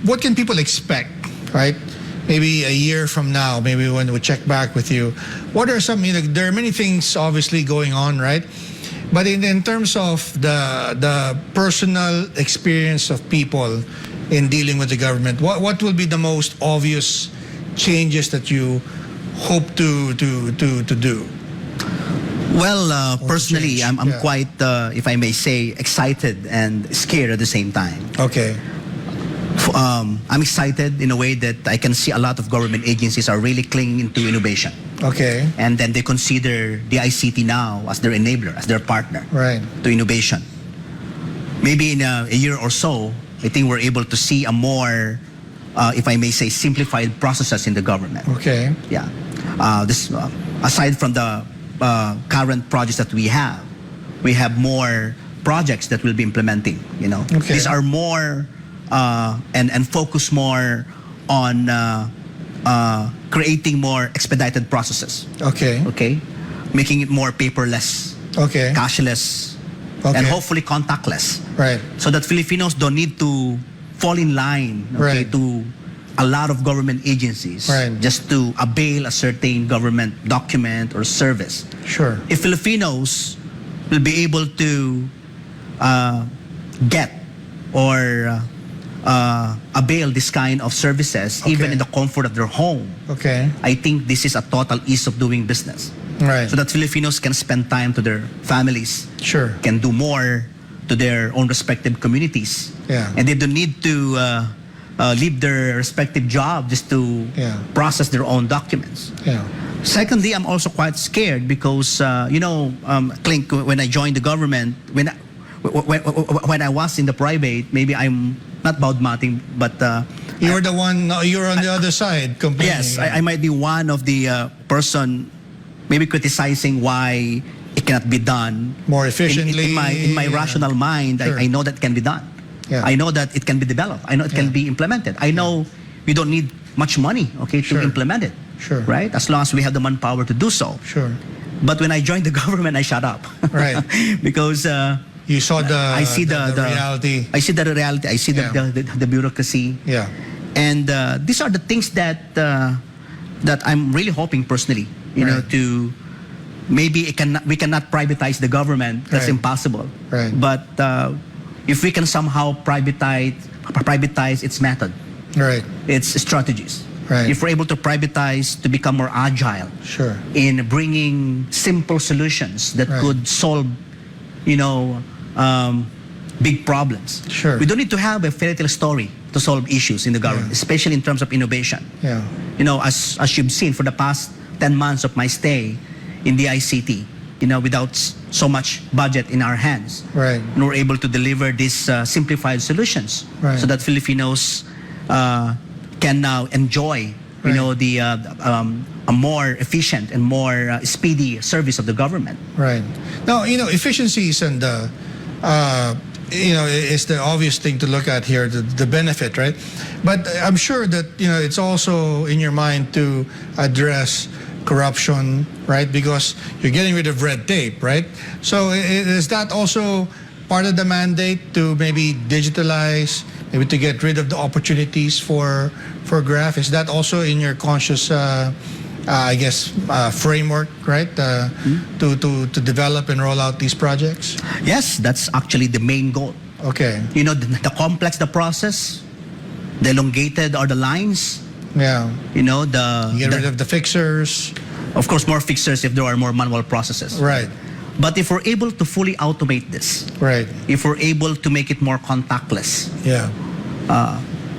what can people expect, right? Maybe a year from now, maybe when we check back with you, what are some, there are many things obviously going on, right? But in terms of the personal experience of people in dealing with the government, what will be the most obvious changes that you hope to do? Well, personally, I'm quite, if I may say, excited and scared at the same time. Okay. I'm excited in a way that I can see a lot of government agencies are really clinging to innovation. Okay. And then they consider the ICT now as their enabler, as their partner to innovation. Maybe in a year or so, I think we're able to see a more, if I may say, simplified processes in the government. Okay. Yeah. Aside from the current projects that we have more projects that we'll be implementing. Okay. These are more and focus more on creating more expedited processes. Okay. Okay, making it more paperless. Okay. Cashless. Okay. And hopefully contactless. Right. So that Filipinos don't need to fall in line. Okay, Right. to a lot of government agencies just to avail a certain government document or service. Sure. If Filipinos will be able to get or avail this kind of services even in the comfort of their home, I think this is a total ease of doing business. Right. So that Filipinos can spend time to their families, Sure. can do more to their own respective communities, Yeah. and they don't need to leave their respective job just to process their own documents. Yeah. Secondly, I'm also quite scared because Clint, when I joined the government, when I was in the private, maybe I'm not bad-mouthing, but You're the one. You're on the other side complaining. yes, I might be one of the person maybe criticizing why it cannot be done more efficiently. In my rational mind, Sure. I know that it can be done. Yeah. I know that it can be developed. I know it can be implemented. I know we don't need much money, to Sure. implement it. Sure. Right? As long as we have the manpower to do so. Sure. But when I joined the government, I shut up. Right. Because You saw I see the reality. I see the reality. I see Yeah. the bureaucracy. Yeah. And these are the things that I'm really hoping personally, to maybe we cannot privatize the government. That's Right. impossible. Right. But if we can somehow privatize its method, Right. its strategies. Right. If we're able to privatize to become more agile Sure. in bringing simple solutions that could solve, big problems. Sure. We don't need to have a fairy tale story to solve issues in the government, especially in terms of innovation. Yeah. As you've seen for the past 10 months of my stay in the ICT, without so much budget in our hands. Right. And we're able to deliver these simplified solutions so that Filipinos can now enjoy, a more efficient and more speedy service of the government. Right. Now, efficiencies and is the obvious thing to look at here, the benefit, right? But I'm sure that, it's also in your mind to address corruption, right? Because you're getting rid of red tape, right? So is that also part of the mandate to maybe digitalize, maybe to get rid of the opportunities for graft? Is that also in your conscious, framework, right? To develop and roll out these projects? Yes, that's actually the main goal. Okay. The complex the process, the elongated are the lines. Yeah. Get rid of the fixers. Of course, more fixers if there are more manual processes. Right. But if we're able to fully automate this, right. If we're able to make it more contactless,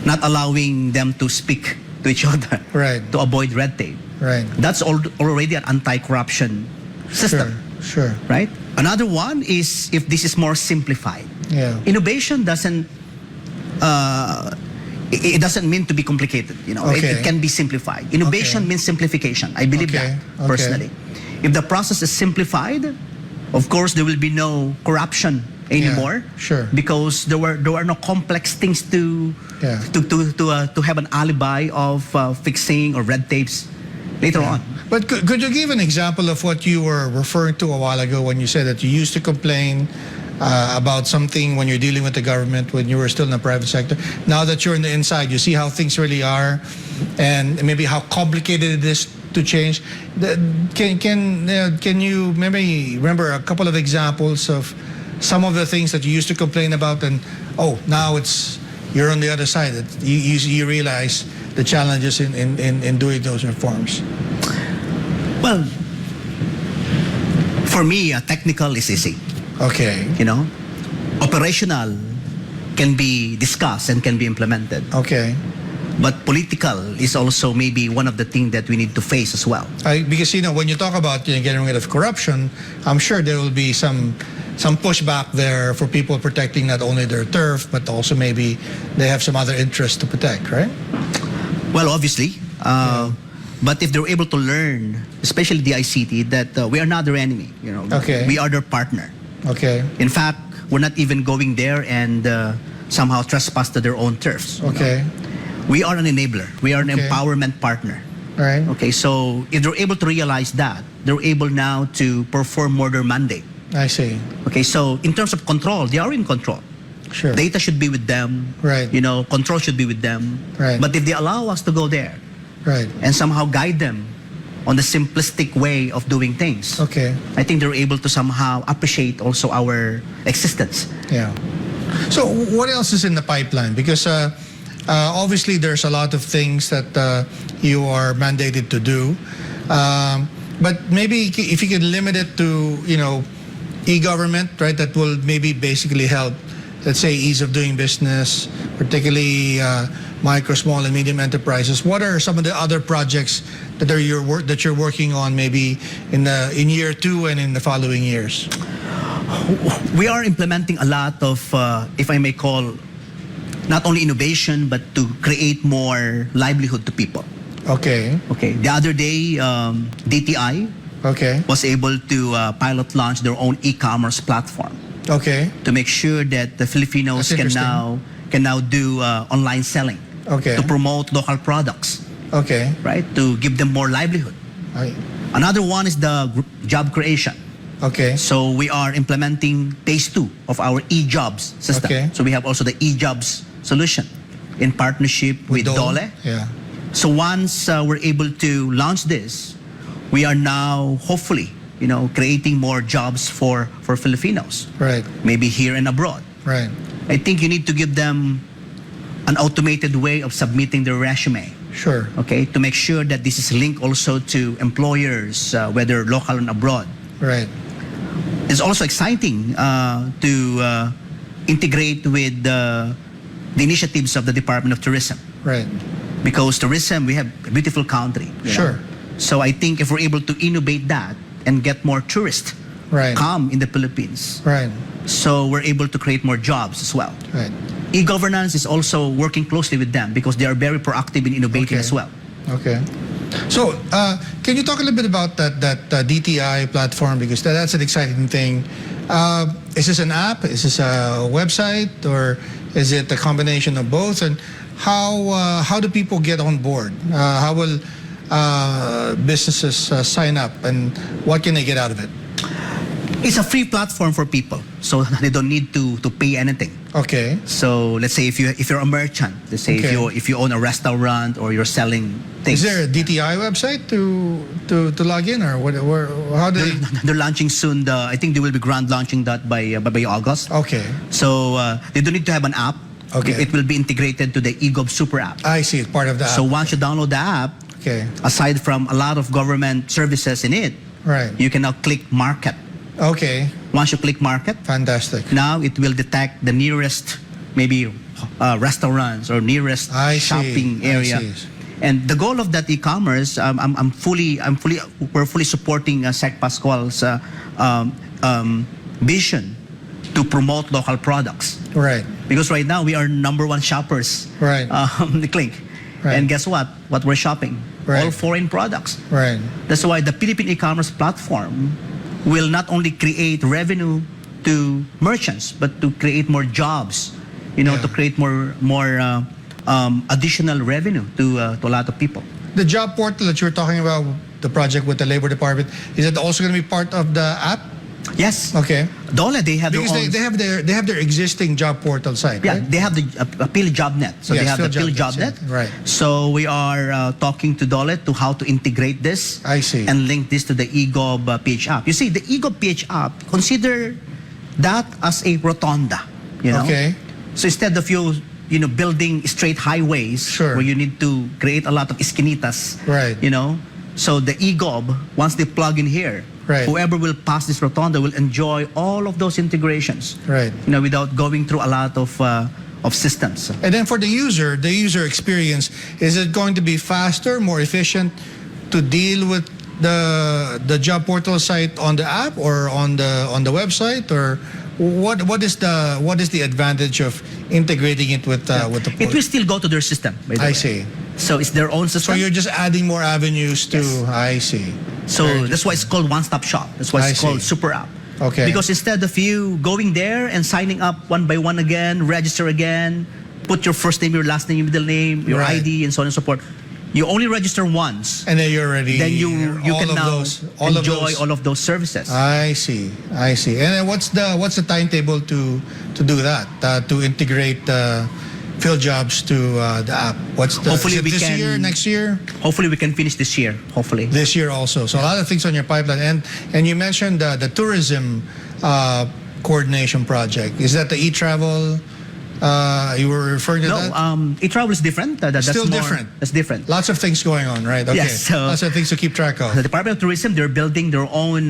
not allowing them to speak to each other, right. to avoid red tape, right. That's already an anti-corruption system. Sure. Right. Another one is if this is more simplified. Yeah. Innovation doesn't. It doesn't mean to be complicated. It can be simplified. Innovation means simplification. I believe that personally. If the process is simplified, of course there will be no corruption anymore. Sure. Because there were no complex things to have an alibi of fixing or red tapes later on. But could you give an example of what you were referring to a while ago when you said that you used to complain about something when you're dealing with the government, when you were still in the private sector. Now that you're in the inside, you see how things really are, and maybe how complicated it is to change. Can you maybe remember a couple of examples of some of the things that you used to complain about, and now you're on the other side. You realize the challenges in doing those reforms? Well, for me, technical is easy. Okay. Operational can be discussed and can be implemented. Okay. But political is also maybe one of the things that we need to face as well. Because when you talk about getting rid of corruption, I'm sure there will be some pushback there for people protecting not only their turf, but also maybe they have some other interests to protect, right? Well, obviously. But if they're able to learn, especially the ICT, that we are not their enemy. Okay. We are their partner. Okay. In fact, we're not even going there and somehow trespass to their own turfs. Okay. We are an enabler. We are an empowerment partner. All right. Okay, so if they're able to realize that, they're able now to perform more their mandate. I see. Okay, so in terms of control, they are in control. Sure. Data should be with them. Right. Control should be with them. Right. But if they allow us to go there, right, and somehow guide them on the simplistic way of doing things, okay, I think they're able to somehow appreciate also our existence. Yeah. So what else is in the pipeline? Because obviously there's a lot of things that you are mandated to do. But maybe if you could limit it to, e-government, right, that will maybe basically help, let's say, ease of doing business, particularly micro, small, and medium enterprises. What are some of the other projects that you're working on, maybe in year 2 and in the following years? We are implementing a lot of, if I may call, not only innovation, but to create more livelihood to people. Okay. Okay. The other day, DTI was able to pilot launch their own e-commerce platform. Okay. To make sure that the Filipinos can now do online selling. Okay. To promote local products. Okay. Right. To give them more livelihood. Another one is the job creation. Okay. So we are implementing phase 2 of our e-jobs system. Okay. So we have also the e-jobs solution in partnership with Dole. Yeah. So once we're able to launch this, we are now hopefully, creating more jobs for Filipinos. Right. Maybe here and abroad. Right. I think you need to give them an automated way of submitting their resume. Sure. Okay, to make sure that this is linked also to employers, whether local and abroad. Right. It's also exciting to integrate with the initiatives of the Department of Tourism. Right. Because tourism, we have a beautiful country. Sure. So I think if we're able to innovate that and get more tourists come in the Philippines, so we're able to create more jobs as well. Right. E-governance is also working closely with them because they are very proactive in innovating as well. Okay. So, can you talk a little bit about that DTI platform, because that's an exciting thing. Is this an app? Is this a website, or is it a combination of both? And how do people get on board? How will businesses sign up, and what can they get out of it? It's a free platform for people, so they don't need to pay anything. Okay. So let's say if you're a merchant, let's say if you own a restaurant or you're selling things. Is there a DTI website to log in, or what? How do they're launching soon? I think they will be grand launching that by August. Okay. So they don't need to have an app. Okay. It will be integrated to the eGov Super app. I see. It's part of the app. So once you download the app, aside from a lot of government services in it, you can now click market. Okay. Once you click market, fantastic. Now it will detect the nearest, maybe restaurants or nearest shopping area. And the goal of that e-commerce, we're fully supporting Sec Pascual's vision to promote local products. Right. Because right now we are #1 shoppers. Right. The Clink. Right. And guess what? What we're shopping? Right. All foreign products. Right. That's why the Philippine e-commerce platform will not only create revenue to merchants, but to create more jobs, to create more additional revenue to a lot of people. The job portal that you were talking about, the project with the Labor Department, is it also going to be part of the app? Yes. Okay. DOLE, they have Because their own... they have their existing job portal site, Yeah, right? they have the Appeal JobNet. So Yes, they have the Appeal Phil JobNet. yeah, right. So we are talking to DOLE to how to integrate this. I see. And link this to the eGov PH app. You see, the eGov PH app, consider that as a rotunda. You know? Okay. So instead of you building straight highways Sure. where you need to create a lot of esquinitas. Right. So the eGov, once they plug in here, Right. whoever will pass this rotunda will enjoy all of those integrations. Right. Without going through a lot of systems. And then for the user experience, is it going to be faster, more efficient to deal with the job portal site on the app or on the website, or what is the advantage of integrating it with the portal? It will still go to their system, by the way. I see. So it's their own system. So you're just adding more avenues to. Yes. I see. So that's why it's called one-stop shop. That's why it's called Super App. Okay. Because instead of you going there and signing up one by one again, register again, put your first name, your last name, your middle name, your Right. ID, and so on and so forth. You only register once. And then you're already. Then you can now enjoy all of those services. I see. And then what's the timetable to do that? To integrate fill jobs to the app. Hopefully we this can, year, next year? Hopefully we can finish this year. Hopefully. This year also. So a lot of things on your pipeline. And you mentioned the tourism coordination project. Is that the e-travel? You were referring to that? No, e-travel is different. That's Still more, different. That's different. Lots of things going on, right? Okay. Yes, so lots of things to keep track of. The Department of Tourism, they're building their own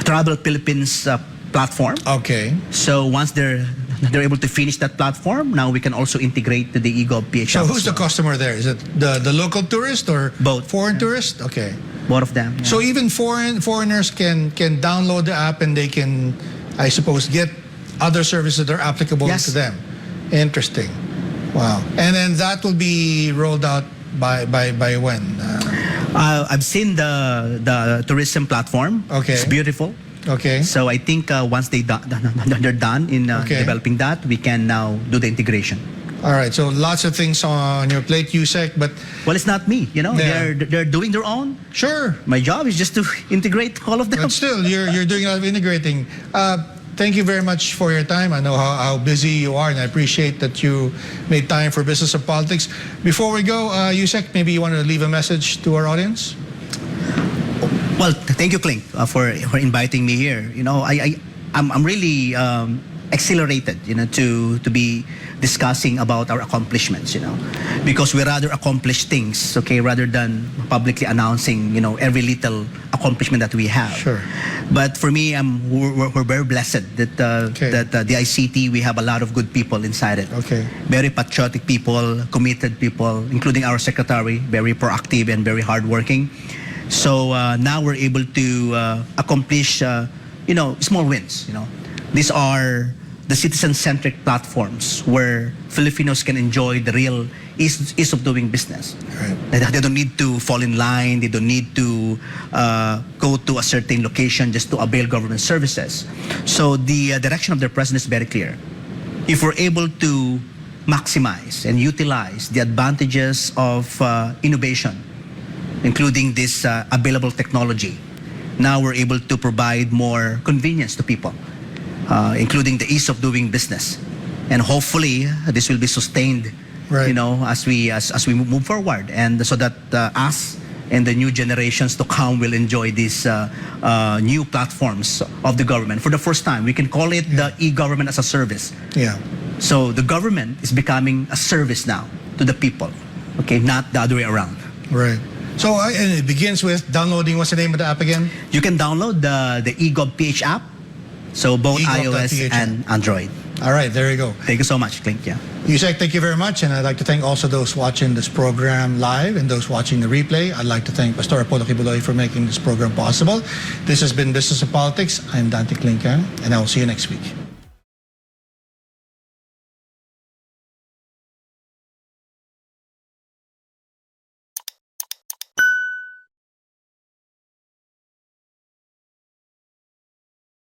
Travel Philippines platform. Okay. So once they're able to finish that platform, now we can also integrate to the eGov PH. So who's the customer there? Is it the local tourist or both? Foreign tourist? Okay. Both of them. Yeah. So even foreigners can download the app and they can, I suppose, get other services that are applicable to them. Interesting. Wow. And then that will be rolled out by when? I've seen the tourism platform. Okay. It's beautiful. Okay. So I think once they're done in developing that, we can now do the integration. All right. So lots of things on your plate, USEC, but well, it's not me. Yeah. They're doing their own. Sure. My job is just to integrate all of them. But still, you're doing a lot of integrating. Thank you very much for your time. I know how busy you are, and I appreciate that you made time for Business of Politics. Before we go, USEC, maybe you want to leave a message to our audience? Well, thank you, Klink, for inviting me here. I'm really exhilarated, to be discussing about our accomplishments, because we rather accomplish things, rather than publicly announcing, every little accomplishment that we have. Sure. But for me, we're very blessed that the DICT, we have a lot of good people inside it. Okay. Very patriotic people, committed people, including our secretary, very proactive and very hardworking. So now we're able to accomplish, small wins. These are the citizen-centric platforms where Filipinos can enjoy the real ease of doing business. Right. They don't need to fall in line. They don't need to go to a certain location just to avail government services. So the direction of their president is very clear. If we're able to maximize and utilize the advantages of innovation, including this available technology, now we're able to provide more convenience to people, including the ease of doing business. And hopefully, this will be sustained, right, as we move forward, and so that us and the new generations to come will enjoy these new platforms of the government. For the first time, we can call it the e-government as a service. Yeah. So the government is becoming a service now to the people, not the other way around. Right. So and it begins with downloading. What's the name of the app again? You can download the eGov PH app, so both iOS and Android. All right, there you go. Thank you so much, Klink. Yeah. USEC, thank you very much. And I'd like to thank also those watching this program live and those watching the replay. I'd like to thank Pastor Apollo Kibuloy for making this program possible. This has been Business of Politics. I'm Dante Klinka, and I will see you next week.